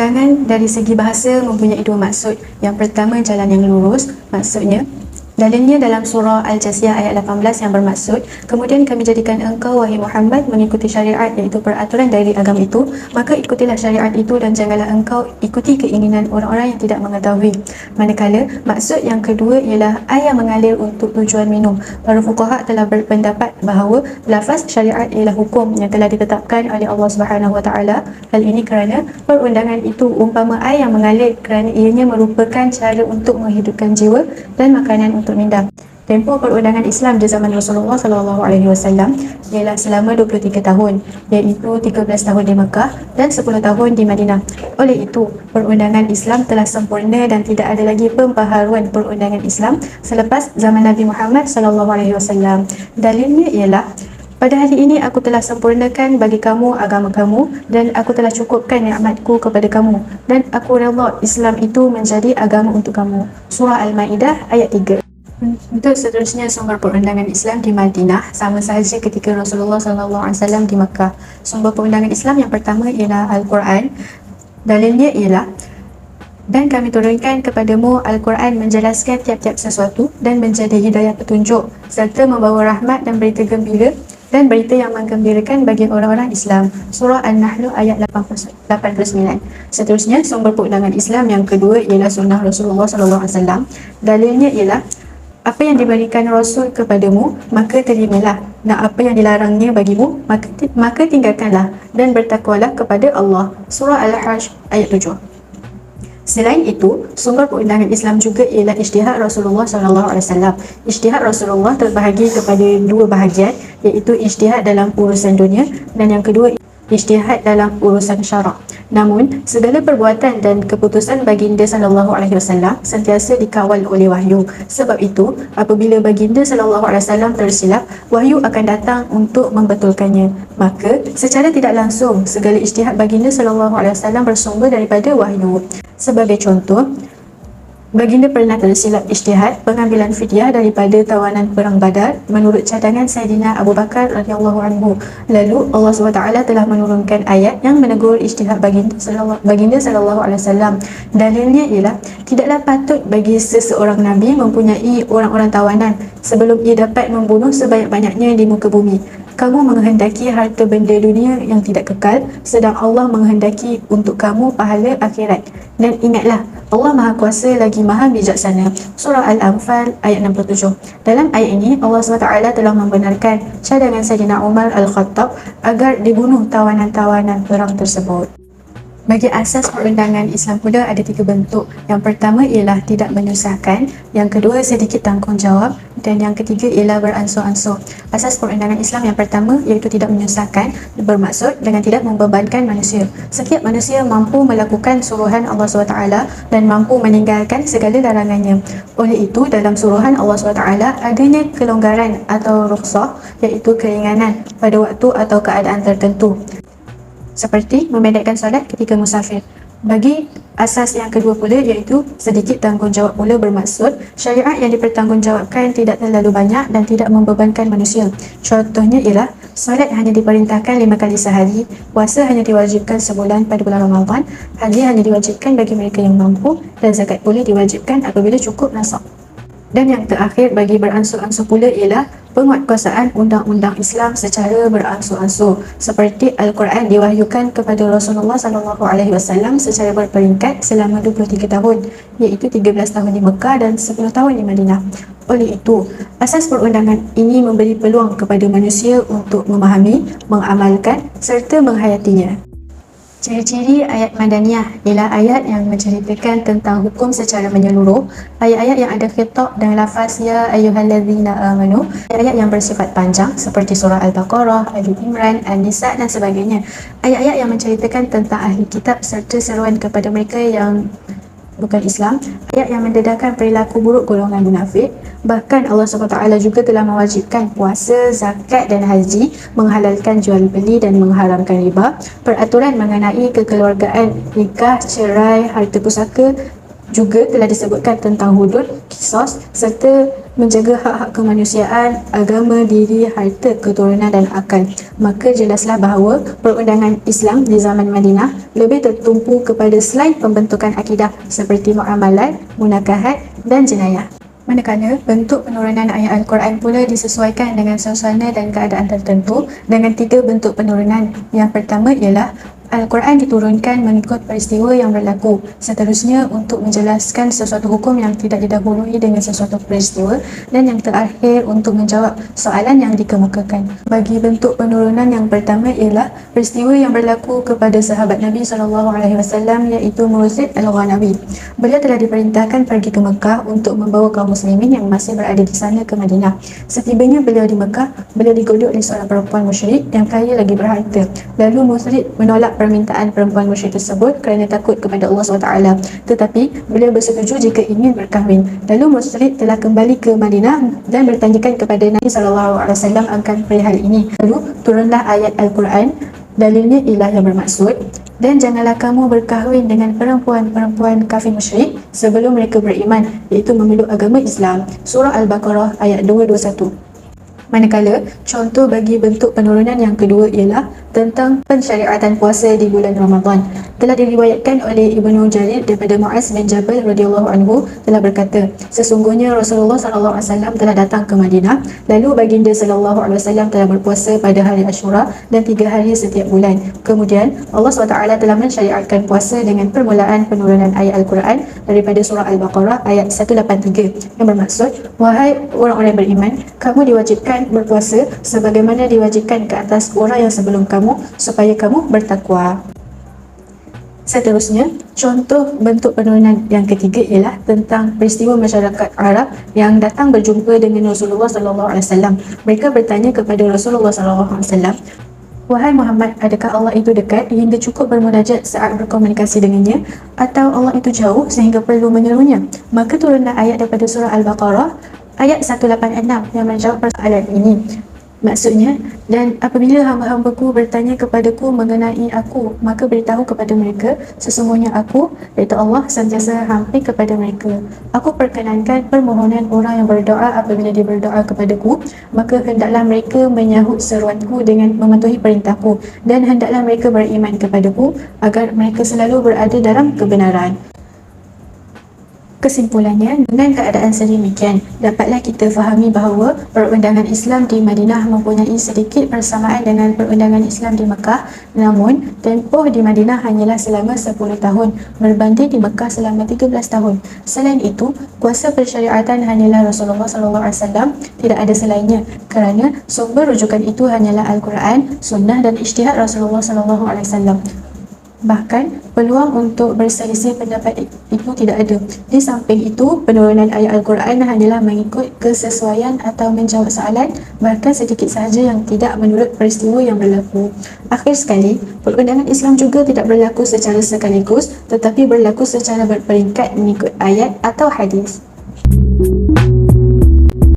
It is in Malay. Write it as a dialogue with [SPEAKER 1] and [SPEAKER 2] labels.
[SPEAKER 1] Perbincangan dari segi bahasa mempunyai dua maksud. Yang pertama, jalan yang lurus, maksudnya dalilnya dalam surah Al-Jasiyah ayat 18 yang bermaksud, kemudian kami jadikan engkau wahai Muhammad mengikuti syariat iaitu peraturan dari agama itu, maka ikutilah syariat itu dan janganlah engkau ikuti keinginan orang-orang yang tidak mengetahui. Manakala maksud yang kedua ialah air yang mengalir untuk tujuan minum. Para fuqaha telah berpendapat bahawa lafaz syariat ialah hukum yang telah ditetapkan oleh Allah Subhanahu Wa Taala. Hal ini kerana perundangan itu umpama air yang mengalir kerana ianya merupakan cara untuk menghidupkan jiwa dan makanan untuk minda. Tempoh perundangan Islam di zaman Rasulullah SAW ialah selama 23 tahun, iaitu 13 tahun di Mekah dan 10 tahun di Madinah. Oleh itu, perundangan Islam telah sempurna dan tidak ada lagi pembaharuan perundangan Islam selepas zaman Nabi Muhammad SAW. Dalilnya ialah, pada hari ini aku telah sempurnakan bagi kamu agama kamu dan aku telah cukupkan nikmatku kepada kamu dan aku redha Islam itu menjadi agama untuk kamu. Surah Al-Maidah ayat 3. Untuk seterusnya, sumber perundangan Islam di Madinah sama sahaja ketika Rasulullah SAW di Makkah. Sumber perundangan Islam yang pertama ialah Al-Quran. Dalilnya ialah, dan kami turunkan kepadamu Al-Quran menjelaskan tiap-tiap sesuatu dan menjadi hidayah petunjuk serta membawa rahmat dan berita gembira dan berita yang menggembirakan bagi orang-orang Islam. Surah An-Nahl ayat 89. Seterusnya, sumber perundangan Islam yang kedua ialah sunnah Rasulullah SAW. Dalilnya ialah, apa yang diberikan Rasul kepadamu, maka terimalah, dan apa yang dilarangnya bagimu, maka tinggalkanlah dan bertakwalah kepada Allah. Surah Al-Hajj ayat 7. Selain itu, sumber perundangan Islam juga ialah ijtihad Rasulullah SAW. Ijtihad Rasulullah terbahagi kepada dua bahagian, iaitu ijtihad dalam urusan dunia dan yang kedua ijtihad dalam urusan syarak. Namun, segala perbuatan dan keputusan baginda SAW sentiasa dikawal oleh wahyu. Sebab itu, apabila baginda SAW tersilap, wahyu akan datang untuk membetulkannya. Maka, secara tidak langsung, segala ijtihad baginda SAW bersumber daripada wahyu. Sebagai contoh, baginda pernah tersilap ijtihad pengambilan fidyah daripada tawanan perang Badar menurut cadangan Saidina Abu Bakar radhiyallahu anhu. Lalu Allah SWT telah menurunkan ayat yang menegur ijtihad baginda sallallahu alaihi wasallam. Dalilnya ialah, tidaklah patut bagi seseorang nabi mempunyai orang-orang tawanan sebelum ia dapat membunuh sebanyak-banyaknya di muka bumi. Kamu menghendaki harta benda dunia yang tidak kekal, sedang Allah menghendaki untuk kamu pahala akhirat. Dan ingatlah, Allah Maha Kuasa lagi Maha Bijaksana. Surah Al-Anfal ayat 67. Dalam ayat ini, Allah SWT telah membenarkan cadangan Sayyidina Umar Al-Khattab agar dibunuh tawanan-tawanan perang tersebut. Bagi asas perundangan Islam pula ada tiga bentuk. Yang pertama ialah tidak menyusahkan, yang kedua sedikit tanggungjawab dan yang ketiga ialah beransur-ansur. Asas perundangan Islam yang pertama iaitu tidak menyusahkan, bermaksud dengan tidak membebankan manusia. Setiap manusia mampu melakukan suruhan Allah SWT dan mampu meninggalkan segala larangannya. Oleh itu, dalam suruhan Allah SWT adanya kelonggaran atau rukhsah, iaitu keringanan pada waktu atau keadaan tertentu, seperti memendekkan solat ketika musafir. Bagi asas yang kedua pula iaitu sedikit tanggungjawab pula, bermaksud syariat yang dipertanggungjawabkan tidak terlalu banyak dan tidak membebankan manusia. Contohnya ialah solat hanya diperintahkan 5 kali sehari, puasa hanya diwajibkan sebulan pada bulan Ramadan, haji hanya diwajibkan bagi mereka yang mampu dan zakat pula diwajibkan apabila cukup nasab. Dan yang terakhir bagi beransur-ansur pula ialah penguatkuasaan undang-undang Islam secara beransur-ansur, seperti Al-Quran diwahyukan kepada Rasulullah SAW secara berperingkat selama 23 tahun, iaitu 13 tahun di Mekah dan 10 tahun di Madinah. Oleh itu, asas perundangan ini memberi peluang kepada manusia untuk memahami, mengamalkan serta menghayatinya. Ciri-ciri ayat Madaniyah ialah ayat yang menceritakan tentang hukum secara menyeluruh, ayat-ayat yang ada khitab dan lafaz ya ayyuhallazina amanu, ayat-ayat yang bersifat panjang seperti surah Al-Baqarah, Ali Imran, An-Nisa dan sebagainya. Ayat-ayat yang menceritakan tentang ahli kitab serta seruan kepada mereka yang bukan Islam, ayat yang mendedahkan perilaku buruk golongan munafik. Bahkan Allah SWT juga telah mewajibkan puasa, zakat dan haji, menghalalkan jual beli dan mengharamkan riba, peraturan mengenai kekeluargaan, nikah, cerai, harta pusaka Juga telah disebutkan tentang hudud, kisos serta menjaga hak-hak kemanusiaan, agama, diri, harta, keturunan dan akal. Maka jelaslah bahawa perundangan Islam di zaman Madinah lebih tertumpu kepada selain pembentukan akidah seperti muamalat, munakahat dan jenayah. Manakala bentuk penurunan ayat Al-Quran pula disesuaikan dengan suasana dan keadaan tertentu dengan 3 bentuk penurunan. Yang pertama ialah Al-Quran diturunkan mengikut peristiwa yang berlaku. Seterusnya untuk menjelaskan sesuatu hukum yang tidak didahului dengan sesuatu peristiwa, dan yang terakhir untuk menjawab soalan yang dikemukakan. Bagi bentuk penurunan yang pertama ialah peristiwa yang berlaku kepada sahabat Nabi SAW, iaitu Muzid Al-Ghanawi. Beliau telah diperintahkan pergi ke Mekah untuk membawa kaum muslimin yang masih berada di sana ke Madinah. Setibanya beliau di Mekah, beliau digoda oleh seorang perempuan musyrik yang kaya lagi berharta. Lalu Muzid menolak permintaan perempuan musyrik tersebut kerana takut kepada Allah SWT. Tetapi beliau bersetuju jika ingin berkahwin. Lalu musyrik telah kembali ke Madinah dan bertanyakan kepada Nabi SAW akan perihal ini. Lalu turunlah ayat Al-Quran. Dalilnya ialah yang bermaksud, dan janganlah kamu berkahwin dengan perempuan-perempuan kafir musyrik sebelum mereka beriman, iaitu memeluk agama Islam. Surah Al-Baqarah ayat 221. Manakala contoh bagi bentuk penurunan yang kedua ialah tentang pensyariatan puasa di bulan Ramadan. Telah diriwayatkan oleh Ibnu Jarir daripada Muaz bin Jabal radhiyallahu anhu telah berkata, sesungguhnya Rasulullah SAW telah datang ke Madinah, lalu baginda SAW telah berpuasa pada hari Ashura dan 3 hari setiap bulan. Kemudian Allah SWT telah mensyariatkan puasa dengan permulaan penurunan ayat Al-Quran daripada surah Al-Baqarah ayat 183 yang bermaksud, wahai orang-orang yang beriman, kamu diwajibkan berpuasa sebagaimana diwajibkan ke atas orang yang sebelum kamu, supaya kamu bertakwa. Seterusnya, contoh bentuk penurunan yang ketiga ialah tentang peristiwa masyarakat Arab yang datang berjumpa dengan Rasulullah SAW. Mereka bertanya kepada Rasulullah SAW, wahai Muhammad, adakah Allah itu dekat hingga cukup bermunajat saat berkomunikasi dengannya, atau Allah itu jauh sehingga perlu menyerunya? Maka turunlah ayat daripada surah Al-Baqarah ayat 186 yang menjawab persoalan ini. Maksudnya, dan apabila hamba-hambaku bertanya kepadaku mengenai aku, maka beritahu kepada mereka, sesungguhnya aku, iaitu Allah, sentiasa hampir kepada mereka. Aku perkenankan permohonan orang yang berdoa apabila dia berdoa kepadaku, maka hendaklah mereka menyahut seruanku dengan mematuhi perintahku, dan hendaklah mereka beriman kepadaku agar mereka selalu berada dalam kebenaran. Kesimpulannya, dengan keadaan sedemikian, dapatlah kita fahami bahawa perundangan Islam di Madinah mempunyai sedikit persamaan dengan perundangan Islam di Mekah, namun tempoh di Madinah hanyalah selama 10 tahun berbanding di Mekah selama 13 tahun. Selain itu, kuasa persyariatan hanyalah Rasulullah SAW, tidak ada selainnya, kerana sumber rujukan itu hanyalah Al-Quran, Sunnah dan ijtihad Rasulullah SAW. Bahkan, peluang untuk berselisih pendapat itu tidak ada. Di samping itu, penurunan ayat Al-Quran hanyalah mengikut kesesuaian atau menjawab soalan, bahkan sedikit sahaja yang tidak menurut peristiwa yang berlaku. Akhir sekali, perundangan Islam juga tidak berlaku secara sekaligus, tetapi berlaku secara berperingkat mengikut ayat atau hadis.